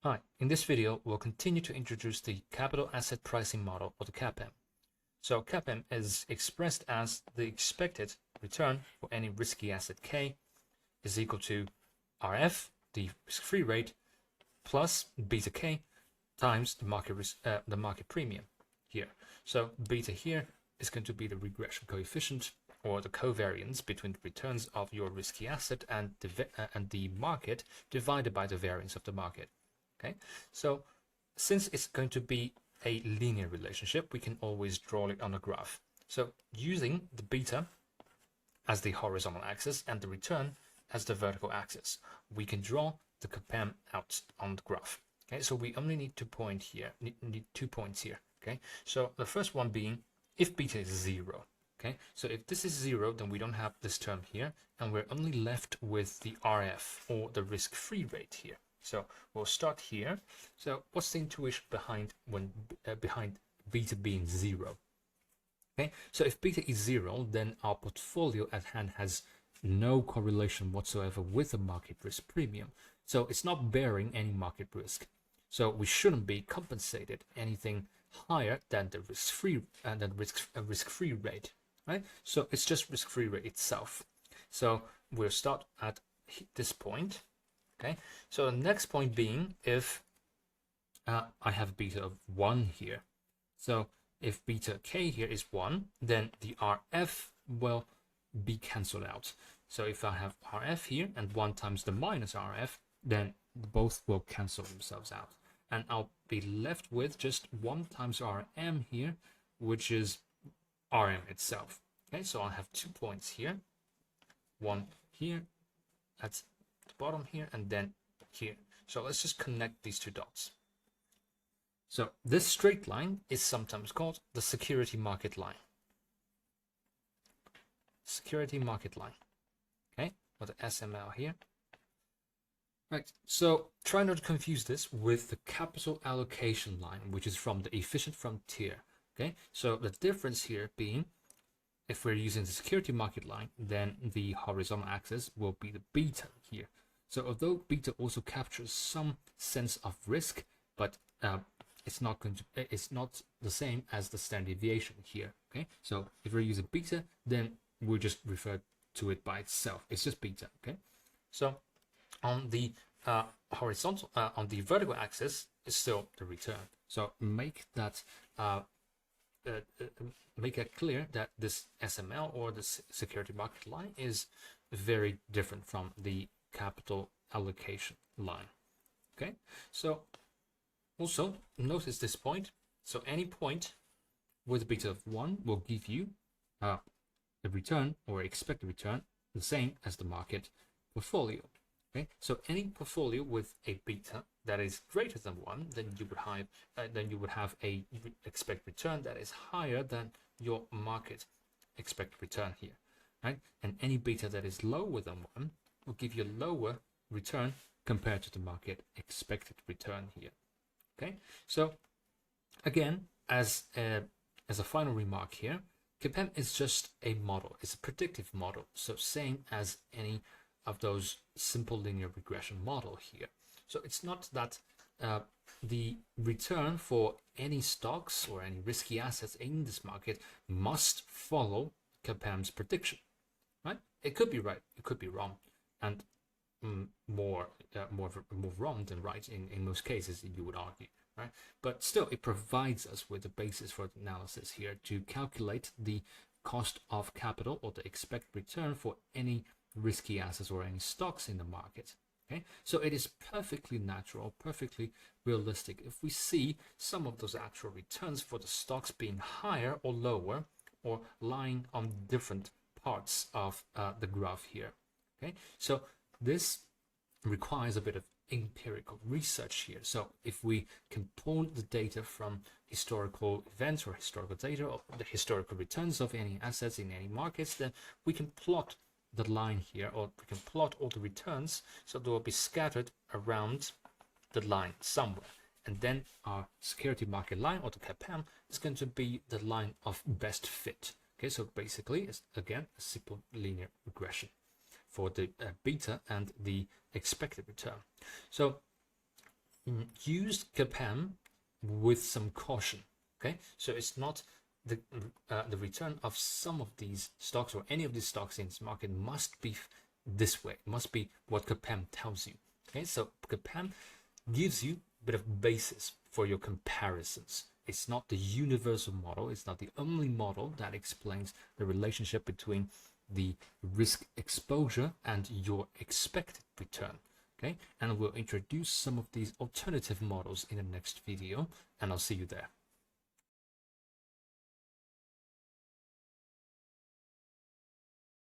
Hi, in this video, we'll continue to introduce the capital asset pricing model, or the CAPM. So CAPM is expressed as the expected return for any risky asset K is equal to RF, the risk-free rate, plus beta K times the market premium here. So beta here is going to be the regression coefficient, or the covariance between the returns of your risky asset and the market divided by the variance of the market. Okay, so since it's going to be a linear relationship, we can always draw it on a graph. So using the beta as the horizontal axis and the return as the vertical axis, we can draw the CAPM out on the graph. Okay, so we only need 2 points here. Need 2 points here. Okay, so the first one being if beta is 0. Okay, so if this is 0, then we don't have this term here, and we're only left with the RF, or the risk-free rate here. So we'll start here. So what's the intuition behind behind beta being 0? Okay, so if beta is 0, then our portfolio at hand has no correlation whatsoever with the market risk premium. So it's not bearing any market risk. So we shouldn't be compensated anything higher than the risk-free rate, right? So it's just risk-free rate itself. So we'll start at this point. Okay, so the next point being if I have beta of 1 here. So if beta k here is 1, then the RF will be cancelled out. So if I have RF here and 1 times the minus RF, then both will cancel themselves out. And I'll be left with just 1 times RM here, which is RM itself. Okay, so I'll have 2 points here, 1 here, that's the bottom here, and then here. So let's just connect these two dots. So this straight line is sometimes called the security market line. Security market line. Okay, or the SML here. Right, so try not to confuse this with the capital allocation line, which is from the efficient frontier. Okay, so the difference here being, if we're using the security market line, then the horizontal axis will be the beta here. So although beta also captures some sense of risk, but it's not the same as the standard deviation here. Okay, so if we're using beta, then we'll just refer to it by itself. It's just beta. Okay, so on the horizontal, on the vertical axis is still the return. So make it clear that this SML, or the security market line, is very different from the capital allocation line. Okay, so also notice this point. So any point with a beta of 1 will give you the return, or expected return, the same as the market portfolio. Okay, so any portfolio with a beta that is greater than 1, then you would have a expected return that is higher than your market expected return here, right? And any beta that is lower than 1 will give you a lower return compared to the market expected return here. Okay, so again, as a final remark here, CAPM is just a model. It's a predictive model, so same as any of those simple linear regression model here. So it's not that the return for any stocks or any risky assets in this market must follow CAPM's prediction, right? It could be right, it could be wrong, and more wrong than right in most cases, you would argue, right? But still, it provides us with a basis for analysis here to calculate the cost of capital, or the expected return for any risky assets or any stocks in the market. Okay, so it is perfectly natural, perfectly realistic if we see some of those actual returns for the stocks being higher or lower, or lying on different parts of the graph here. Okay, so this requires a bit of empirical research here. So if we can pull the data from historical events or historical data, or the historical returns of any assets in any markets, then we can plot the line here, or we can plot all the returns, so they will be scattered around the line somewhere. And then our security market line, or the CAPM, is going to be the line of best fit. Okay, so basically, it's again a simple linear regression for the beta and the expected return. So use CAPM with some caution. Okay, so it's not the return of some of these stocks or any of these stocks in this market must be this way. It must be what CAPM tells you. Okay, so CAPM gives you a bit of basis for your comparisons. It's not the universal model. It's not the only model that explains the relationship between the risk exposure and your expected return. Okay, and we'll introduce some of these alternative models in the next video, and I'll see you there.